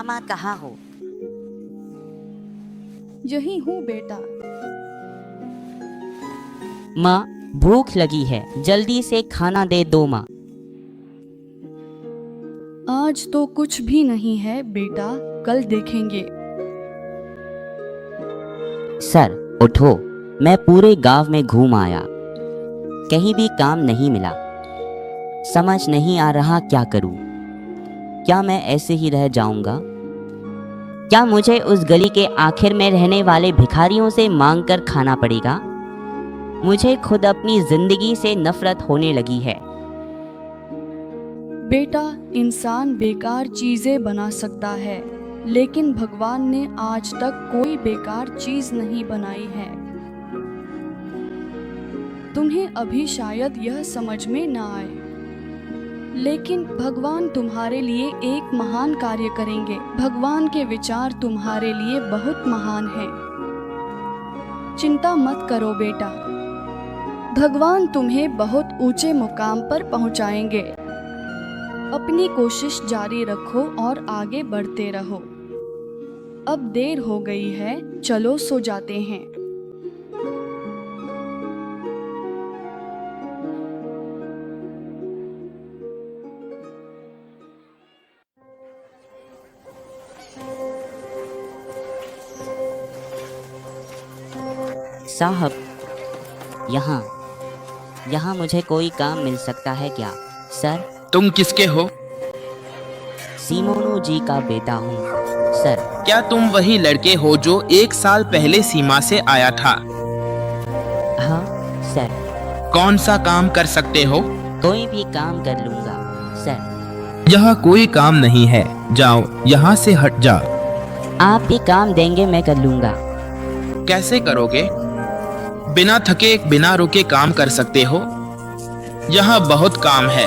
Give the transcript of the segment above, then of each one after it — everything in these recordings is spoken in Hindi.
मामा कहाँ हो? यही हूँ बेटा। माँ, भूख लगी है, जल्दी से खाना दे दो माँ। आज तो कुछ भी नहीं है बेटा, कल देखेंगे। सर उठो, मैं पूरे गांव में घूम आया, कहीं भी काम नहीं मिला। समझ नहीं आ रहा क्या करूं। क्या मैं ऐसे ही रह जाऊंगा? क्या मुझे उस गली के आखिर में रहने वाले भिखारियों से मांग कर खाना पड़ेगा? मुझे खुद अपनी जिंदगी से नफरत होने लगी है। बेटा, इंसान बेकार चीजें बना सकता है, लेकिन भगवान ने आज तक कोई बेकार चीज नहीं बनाई है। तुम्हें अभी शायद यह समझ में ना आए, लेकिन भगवान तुम्हारे लिए एक महान कार्य करेंगे। भगवान के विचार तुम्हारे लिए बहुत महान हैं। चिंता मत करो बेटा, भगवान तुम्हें बहुत ऊंचे मुकाम पर पहुंचाएंगे। अपनी कोशिश जारी रखो और आगे बढ़ते रहो। अब देर हो गई है, चलो सो जाते हैं। साहब, यहाँ मुझे कोई काम मिल सकता है क्या? सर, तुम किसके हो? सीमोनू जी का बेटा हूँ सर। क्या तुम वही लड़के हो जो 1 साल पहले सीमा से आया था? हाँ सर। कौन सा काम कर सकते हो? कोई भी काम कर लूँगा सर। यहाँ कोई काम नहीं है, जाओ यहाँ से हट जाओ। आप भी काम देंगे, मैं कर लूँगा। कैसे करोगे? बिना थके बिना रुके काम कर सकते हो? यहाँ बहुत काम है।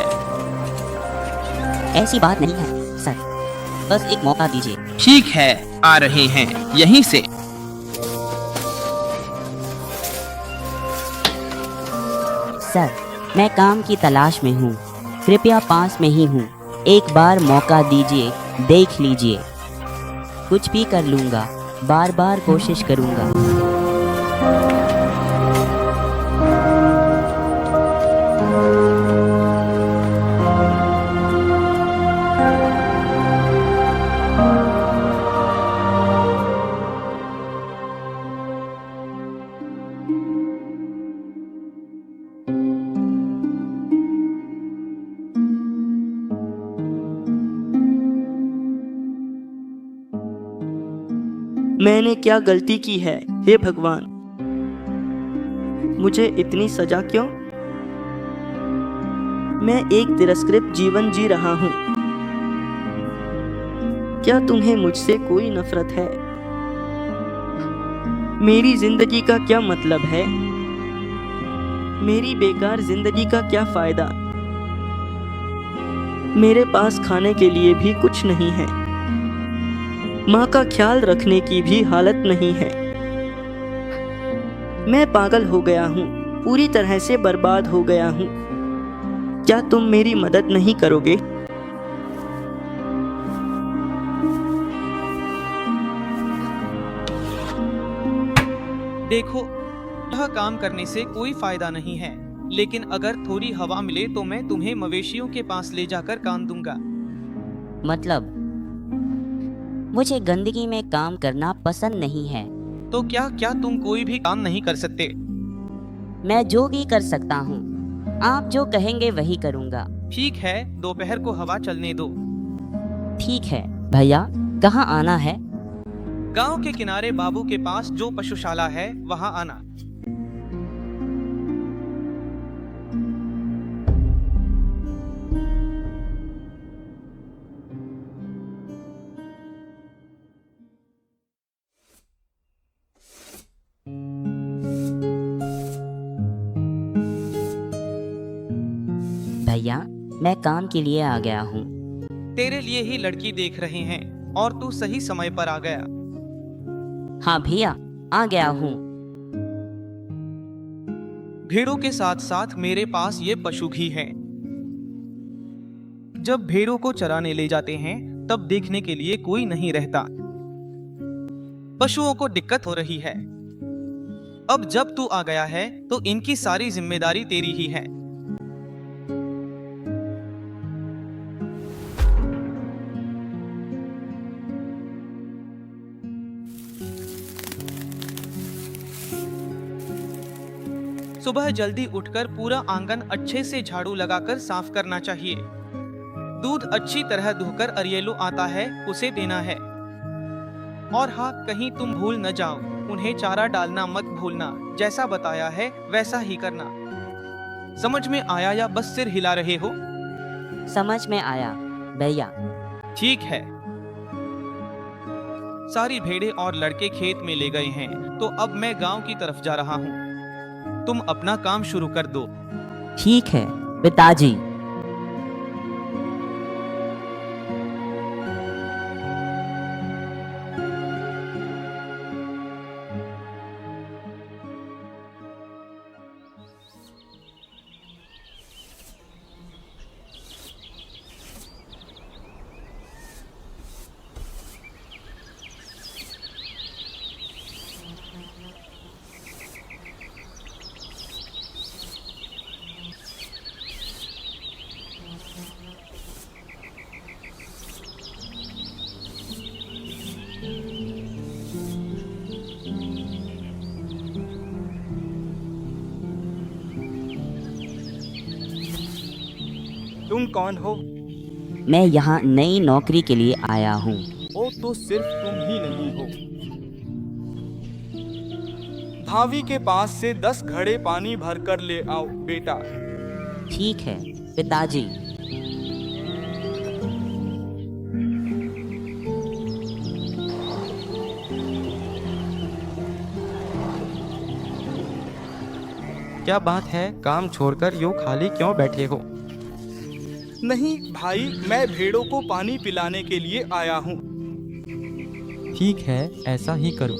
ऐसी बात नहीं है सर, बस एक मौका दीजिए। ठीक है, आ रहे हैं यहीं से। सर, मैं काम की तलाश में हूँ, कृपया पास में ही हूँ, एक बार मौका दीजिए, देख लीजिए। कुछ भी कर लूँगा, बार बार कोशिश करूँगा। मैंने क्या गलती की है हे भगवान? मुझे इतनी सजा क्यों? मैं एक तिरस्कृत जीवन जी रहा हूँ। क्या तुम्हें मुझसे कोई नफरत है? मेरी जिंदगी का क्या मतलब है? मेरी बेकार जिंदगी का क्या फायदा? मेरे पास खाने के लिए भी कुछ नहीं है, माँ का ख्याल रखने की भी हालत नहीं है। मैं पागल हो गया हूँ, पूरी तरह से बर्बाद हो गया हूँ। क्या तुम मेरी मदद नहीं करोगे? देखो, यह काम करने से कोई फायदा नहीं है, लेकिन अगर थोड़ी हवा मिले तो मैं तुम्हें मवेशियों के पास ले जाकर काम दूंगा। मतलब मुझे गंदगी में काम करना पसंद नहीं है। तो क्या तुम कोई भी काम नहीं कर सकते? मैं जो भी कर सकता हूँ, आप जो कहेंगे वही करूँगा। ठीक है, दोपहर को हवा चलने दो। ठीक है भैया, कहाँ आना है? गांव के किनारे बाबू के पास जो पशुशाला है वहां आना। भैया, मैं काम के लिए आ गया हूँ। तेरे लिए ही लड़की देख रहे हैं और तू सही समय पर आ गया। हाँ भैया, आ गया हूँ। भेड़ों के साथ साथ मेरे पास ये पशु भी हैं। जब भेड़ों को चराने ले जाते हैं तब देखने के लिए कोई नहीं रहता। पशुओं को दिक्कत हो रही है। अब जब तू आ गया है तो इनकी सारी जिम्मेदारी तेरी ही है। सुबह जल्दी उठकर पूरा आंगन अच्छे से झाड़ू लगाकर साफ करना चाहिए। दूध अच्छी तरह धोकर अरियलो आता है उसे देना है। और हाँ, कहीं तुम भूल न जाओ, उन्हें चारा डालना मत भूलना। जैसा बताया है वैसा ही करना। समझ में आया या बस सिर हिला रहे हो? समझ में आया भैया। ठीक है। सारी भेड़ें और लड़के खेत में ले गए हैं, तो अब मैं गांव की तरफ जा रहा हूँ। तुम अपना काम शुरू कर दो। ठीक है पिताजी। तुम कौन हो? मैं यहाँ नई नौकरी के लिए आया हूँ। ओ, तो सिर्फ तुम ही नहीं हो। धावी के पास से 10 घड़े पानी भर कर ले आओ बेटा। ठीक है पिताजी। क्या बात है, काम छोड़कर यूं खाली क्यों बैठे हो? नहीं भाई, मैं भेड़ों को पानी पिलाने के लिए आया हूँ। ठीक है, ऐसा ही करो।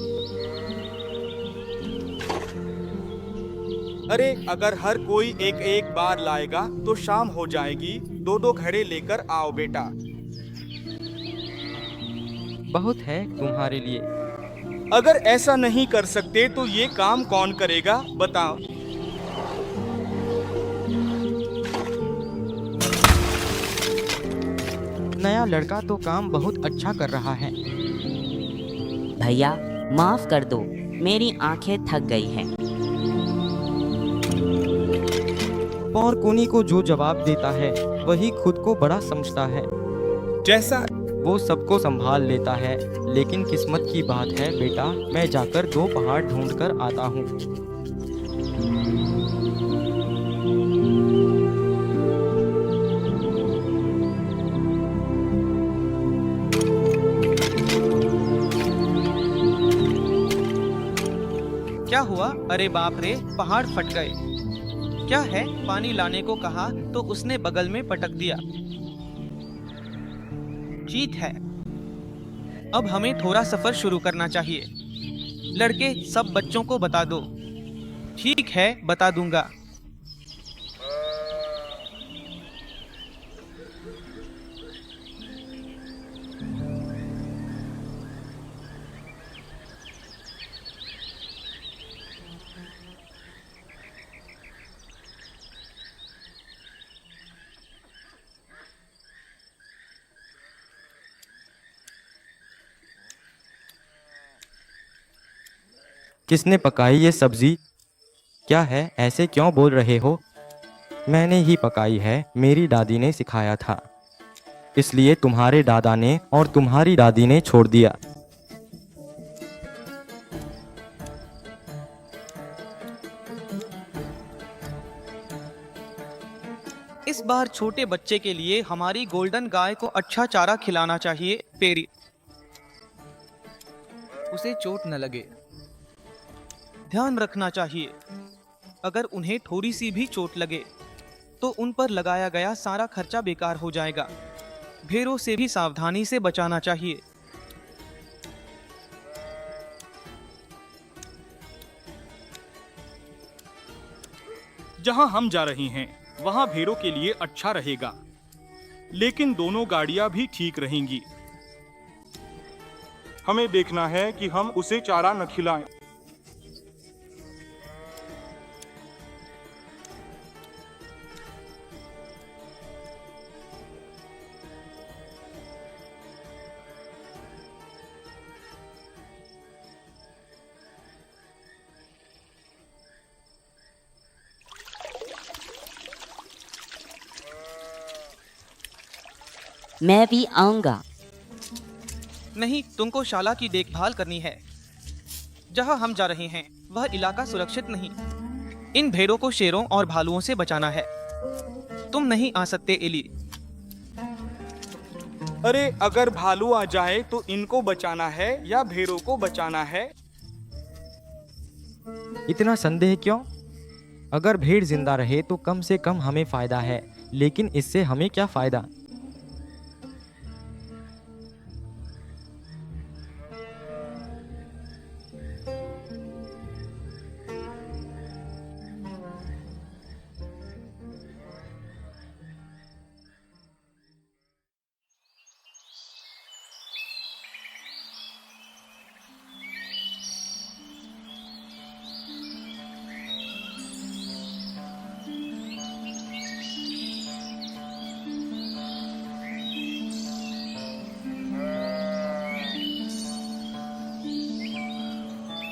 अरे अगर हर कोई एक एक बार लाएगा तो शाम हो जाएगी। 2-2 घड़े लेकर आओ बेटा। बहुत है तुम्हारे लिए। अगर ऐसा नहीं कर सकते तो ये काम कौन करेगा बताओ? नया लड़का तो काम बहुत अच्छा कर रहा है। भैया माफ कर दो, मेरी आंखें थक गई हैं। और कोनी को जो जवाब देता है वही खुद को बड़ा समझता है। जैसा वो सबको संभाल लेता है। लेकिन किस्मत की बात है बेटा, मैं जाकर 2 पहाड़ ढूंढ कर आता हूँ। क्या हुआ? अरे बाप रे, पहाड़ फट गए। क्या है? पानी लाने को कहा तो उसने बगल में पटक दिया। ठीक है, अब हमें थोड़ा सफर शुरू करना चाहिए। लड़के, सब बच्चों को बता दो। ठीक है, बता दूंगा। किसने पकाई ये सब्जी? क्या है, ऐसे क्यों बोल रहे हो? मैंने ही पकाई है, मेरी दादी ने सिखाया था। इसलिए तुम्हारे दादा ने और तुम्हारी दादी ने छोड़ दिया। इस बार छोटे बच्चे के लिए हमारी गोल्डन गाय को अच्छा चारा खिलाना चाहिए। पेरी, उसे चोट न लगे, ध्यान रखना चाहिए। अगर उन्हें थोड़ी सी भी चोट लगे तो उन पर लगाया गया सारा खर्चा बेकार हो जाएगा। भेड़ों से भी सावधानी से बचाना चाहिए। जहाँ हम जा रहे हैं वहाँ भेड़ों के लिए अच्छा रहेगा, लेकिन दोनों गाड़ियाँ भी ठीक रहेंगी। हमें देखना है कि हम उसे चारा न खिलाएं। मैं भी आऊंगा। नहीं, तुमको शाला की देखभाल करनी है। जहाँ हम जा रहे हैं वह इलाका सुरक्षित नहीं। इन भेड़ों को शेरों और भालुओं से बचाना है। तुम नहीं आ सकते एली। अरे अगर भालू आ जाए तो इनको बचाना है या भेड़ों को बचाना है? इतना संदेह क्यों? अगर भेड़ जिंदा रहे तो कम से कम हमें फायदा है, लेकिन इससे हमें क्या फायदा?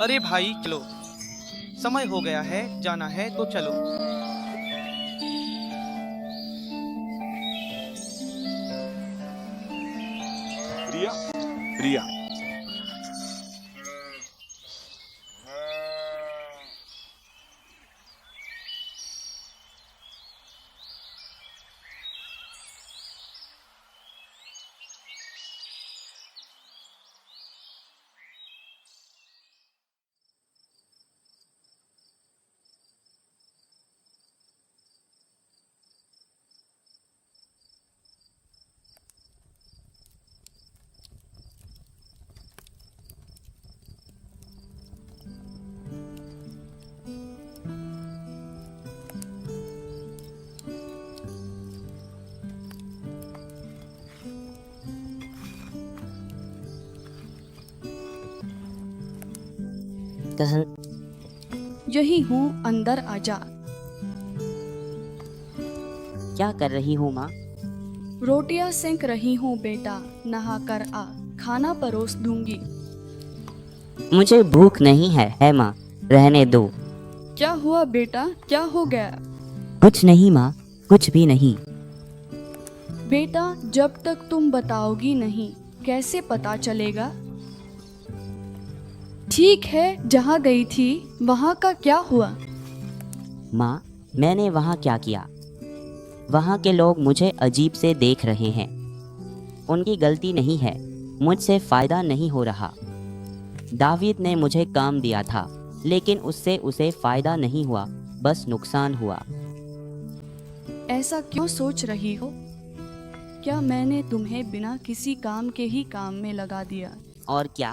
अरे भाई चलो, समय हो गया है, जाना है तो चलो। रिया, रिया। यही हूँ, अंदर आजा। क्या कर रही हूँ माँ? रोटियां सेंक रही हूँ बेटा, नहा कर आ, खाना परोस दूंगी। मुझे भूख नहीं है माँ, रहने दो। क्या हुआ बेटा, क्या हो गया? कुछ नहीं माँ, कुछ भी नहीं। बेटा जब तक तुम बताओगी नहीं कैसे पता चलेगा? ठीक है, जहाँ गई थी वहाँ का क्या हुआ? माँ, मैंने वहाँ क्या किया? वहाँ के लोग मुझे अजीब से देख रहे हैं। उनकी गलती नहीं है, मुझसे फ़ायदा नहीं हो रहा। दावीद ने मुझे काम दिया था, लेकिन उससे उसे फ़ायदा नहीं हुआ, बस नुकसान हुआ। ऐसा क्यों सोच रही हो? क्या मैंने तुम्हें बिना किसी काम के ही काम में लगा दिया? और क्या,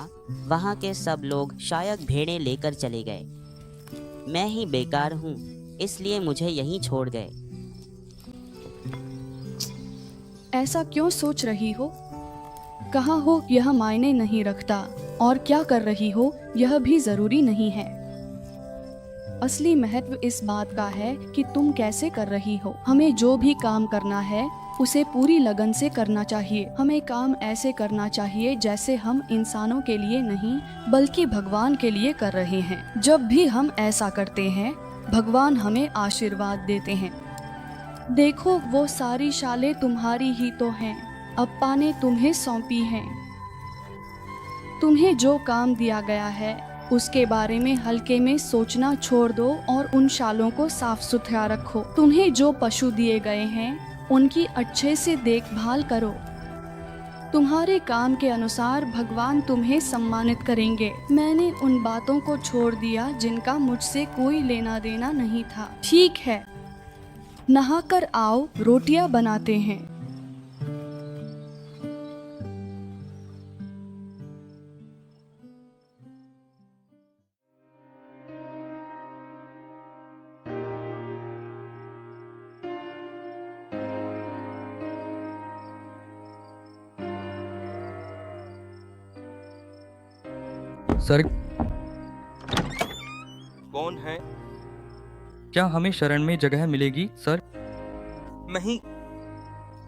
वहाँ के सब लोग शायद भेड़ें लेकर चले गए। मैं ही बेकार हूँ, इसलिए मुझे यहीं छोड़ गए। ऐसा क्यों सोच रही हो? कहाँ हो यह मायने नहीं रखता, और क्या कर रही हो यह भी जरूरी नहीं है। असली महत्व इस बात का है कि तुम कैसे कर रही हो। हमें जो भी काम करना है उसे पूरी लगन से करना चाहिए। हमें काम ऐसे करना चाहिए जैसे हम इंसानों के लिए नहीं बल्कि भगवान के लिए कर रहे हैं। जब भी हम ऐसा करते हैं भगवान हमें आशीर्वाद देते हैं। देखो वो सारी शालें तुम्हारी ही तो हैं, अप्पा ने तुम्हें सौंपी हैं। तुम्हें जो काम दिया गया है उसके बारे में हल्के में सोचना छोड़ दो और उन शालों को साफ सुथरा रखो। तुम्हें जो पशु दिए गए हैं उनकी अच्छे से देखभाल करो। तुम्हारे काम के अनुसार भगवान तुम्हें सम्मानित करेंगे। मैंने उन बातों को छोड़ दिया जिनका मुझसे कोई लेना देना नहीं था। ठीक है, नहाकर आओ, रोटियां बनाते हैं। सर, कौन है? क्या हमें शरण में जगह मिलेगी सर? नहीं।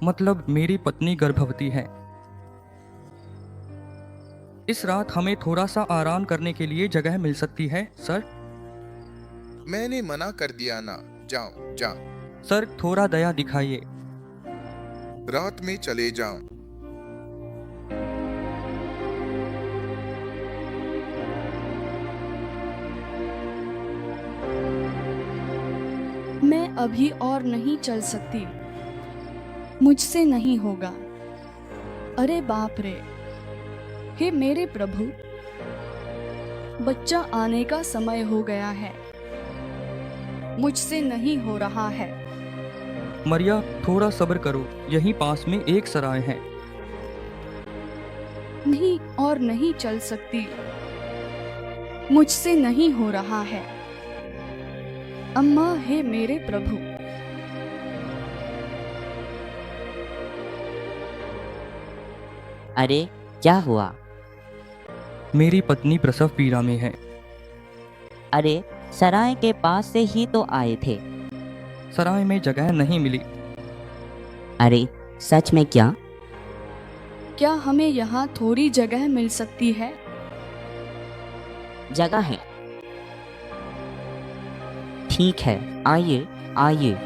मतलब मेरी पत्नी गर्भवती है। इस रात हमें थोड़ा सा आराम करने के लिए जगह मिल सकती है सर? मैंने मना कर दिया ना, जाओ जाओ। सर थोड़ा दया दिखाइए। रात में चले जाओ। मैं अभी और नहीं चल सकती, मुझसे नहीं होगा। अरे बाप रे, हे मेरे प्रभु, बच्चा आने का समय हो गया है, मुझसे नहीं हो रहा है। मरिया थोड़ा सब्र करो, यहीं पास में एक सराय है। नहीं और नहीं चल सकती, मुझसे नहीं हो रहा है। अम्मा, हे मेरे प्रभु। अरे क्या हुआ? मेरी पत्नी प्रसव पीड़ा में है। अरे सराय के पास से ही तो आए थे। सराय में जगह नहीं मिली। अरे सच में क्या? क्या हमें यहाँ थोड़ी जगह मिल सकती है? जगह है। ठीक है, आइए आइए।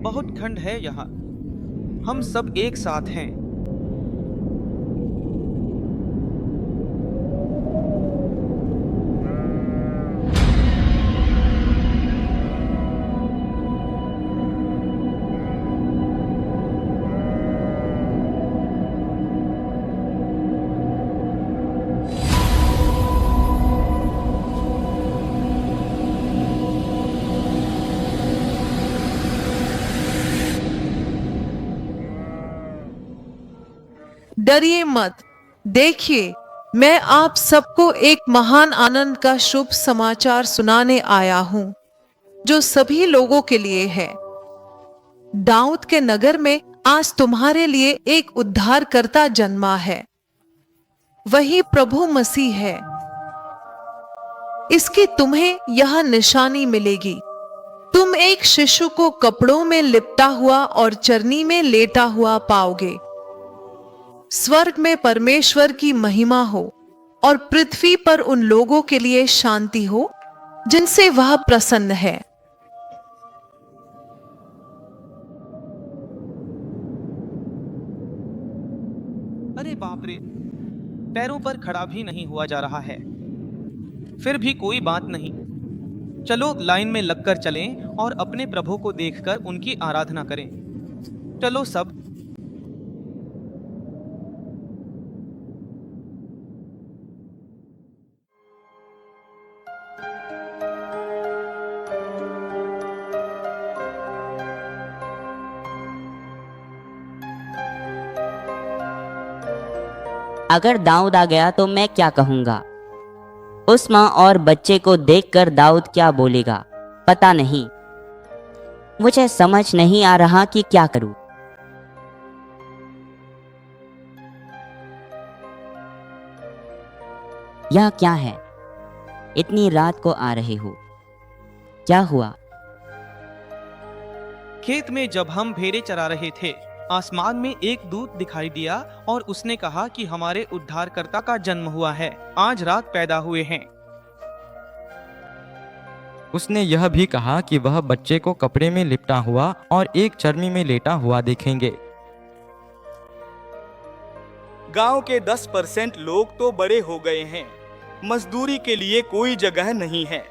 बहुत ठंड है यहाँ, हम सब एक साथ हैं। डरिए मत, देखिए मैं आप सबको एक महान आनंद का शुभ समाचार सुनाने आया हूं, जो सभी लोगों के लिए है। दाऊद के नगर में आज तुम्हारे लिए एक उद्धारकर्ता जन्मा है, वही प्रभु मसीह है। इसकी तुम्हें यह निशानी मिलेगी, तुम एक शिशु को कपड़ों में लिपटा हुआ और चरनी में लेटा हुआ पाओगे। स्वर्ग में परमेश्वर की महिमा हो और पृथ्वी पर उन लोगों के लिए शांति हो जिनसे वह प्रसन्न है। अरे बाप रे, पैरों पर खड़ा भी नहीं हुआ जा रहा है। फिर भी कोई बात नहीं, चलो लाइन में लगकर चलें और अपने प्रभु को देखकर उनकी आराधना करें। चलो सब। अगर दाऊद आ गया तो मैं क्या कहूँगा? उस माँ और बच्चे को देखकर दाऊद क्या बोलेगा पता नहीं। मुझे समझ नहीं आ रहा कि क्या करूँ। यह क्या है? इतनी रात को आ रहे हो, क्या हुआ? खेत में जब हम भेड़ें चरा रहे थे, आसमान में एक दूत दिखाई दिया और उसने कहा कि हमारे उद्धारकर्ता का जन्म हुआ है, आज रात पैदा हुए हैं। उसने यह भी कहा कि वह बच्चे को कपड़े में लिपटा हुआ और एक चर्मी में लेटा हुआ देखेंगे। गांव के 10% लोग तो बड़े हो गए हैं, मजदूरी के लिए कोई जगह नहीं है।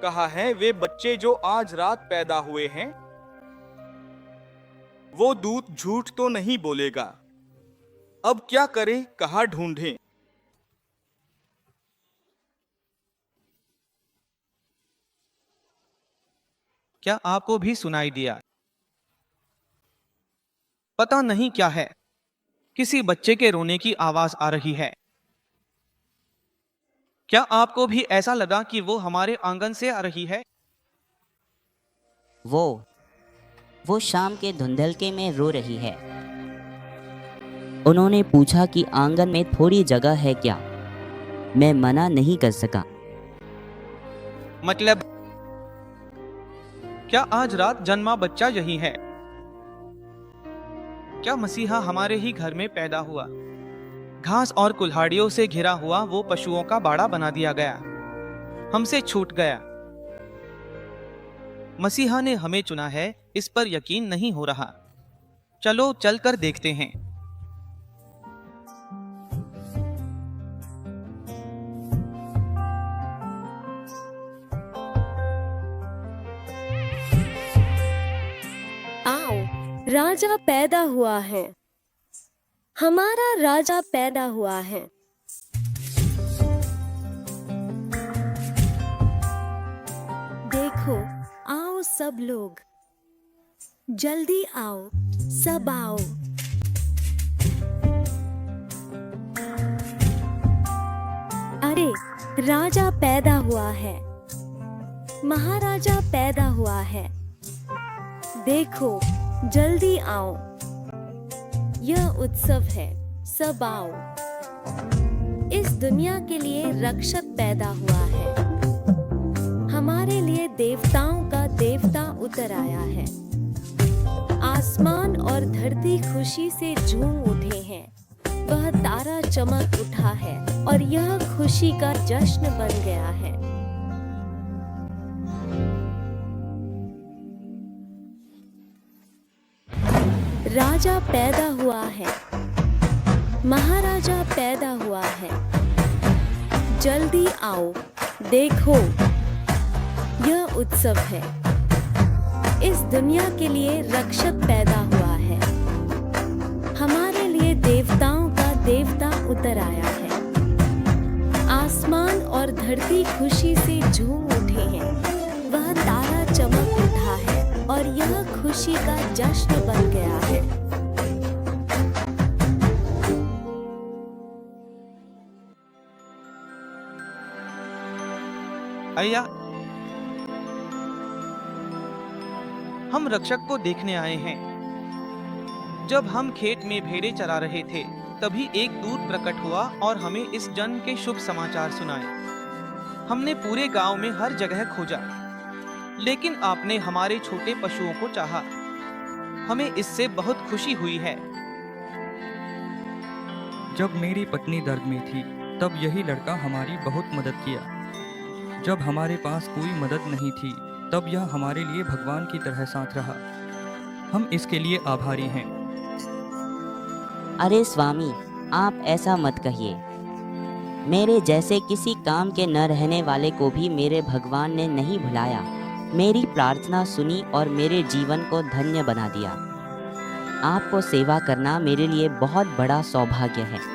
कहा है वे बच्चे जो आज रात पैदा हुए हैं? वो दूत झूठ तो नहीं बोलेगा। अब क्या करें, कहाँ ढूंढें? क्या आपको भी सुनाई दिया? पता नहीं क्या है, किसी बच्चे के रोने की आवाज आ रही है। क्या आपको भी ऐसा लगा कि वो हमारे आंगन से आ रही है? वो शाम के धुंधलके में रो रही है। उन्होंने पूछा कि आंगन में थोड़ी जगह है क्या। मैं मना नहीं कर सका। मतलब क्या आज रात जन्मा बच्चा यही है? क्या मसीहा हमारे ही घर में पैदा हुआ? घास और कुल्हाड़ियों से घिरा हुआ वो पशुओं का बाड़ा बना दिया गया, हमसे छूट गया। मसीहा ने हमें चुना है, इस पर यकीन नहीं हो रहा। चलो चलकर देखते हैं। आओ, राजा पैदा हुआ है, हमारा राजा पैदा हुआ है। देखो, आओ सब लोग, जल्दी आओ, सब आओ। अरे, राजा पैदा हुआ है, महाराजा पैदा हुआ है। देखो, जल्दी आओ, यह उत्सव है, सब आओ। इस दुनिया के लिए रक्षक पैदा हुआ है, हमारे लिए देवताओं का देवता उतर आया है। आसमान और धरती खुशी से झूम उठे हैं। वह तारा चमक उठा है और यह खुशी का जश्न बन गया है। राजा पैदा हुआ है, महाराजा पैदा हुआ है। जल्दी आओ, देखो, यह उत्सव है। इस दुनिया के लिए रक्षक पैदा हुआ है, हमारे लिए देवताओं का देवता उतर आया है। आसमान और धरती खुशी से झूम उठे हैं। वह तारा चमक उठा है और यह खुशी का जश्न बन गया है। आया, हम रक्षक को देखने आए हैं। जब हम खेत में भेड़ें चरा रहे थे, तभी एक दूत प्रकट हुआ और हमें इस जन्म के शुभ समाचार सुनाए। हमने पूरे गांव में हर जगह खोजा, लेकिन आपने हमारे छोटे पशुओं को चाहा। हमें इससे बहुत खुशी हुई है। जब मेरी पत्नी दर्द में थी, तब यही लड़का हमारी बहुत मदद किया। जब हमारे पास कोई मदद नहीं थी, तब यह हमारे लिए भगवान की तरह साथ रहा। हम इसके लिए आभारी हैं। अरे स्वामी, आप ऐसा मत कहिए। मेरे जैसे किसी काम के न रहने वाले को भी मेरे भगवान ने नहीं भुलाया। मेरी प्रार्थना सुनी और मेरे जीवन को धन्य बना दिया। आपको सेवा करना मेरे लिए बहुत बड़ा सौभाग्य है।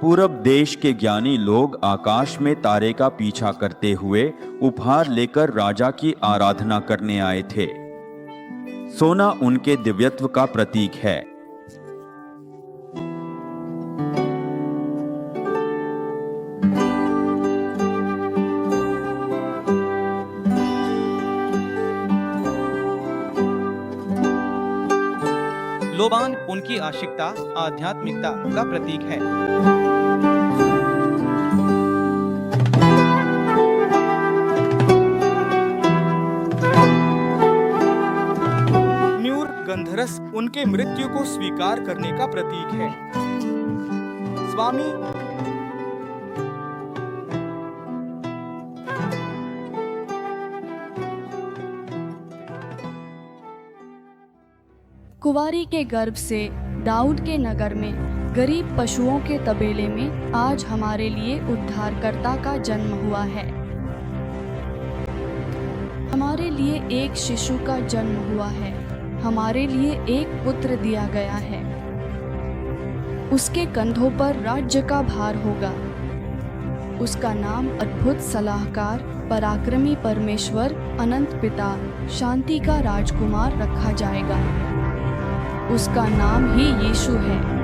पूरब देश के ज्ञानी लोग आकाश में तारे का पीछा करते हुए उपहार लेकर राजा की आराधना करने आए थे। सोना उनके दिव्यत्व का प्रतीक है। लोबान उनकी आशिकता, आध्यात्मिकता का प्रतीक है। म्यूर गंधरस उनके मृत्यु को स्वीकार करने का प्रतीक है। स्वामी, कुंवारी के गर्भ से दाऊद के नगर में गरीब पशुओं के तबेले में आज हमारे लिए उद्धारकर्ता का जन्म हुआ है। हमारे लिए एक शिशु का जन्म हुआ है, हमारे लिए एक पुत्र दिया गया है। उसके कंधों पर राज्य का भार होगा। उसका नाम अद्भुत सलाहकार, पराक्रमी परमेश्वर, अनंत पिता, शांति का राजकुमार रखा जाएगा। उसका नाम ही यीशु है।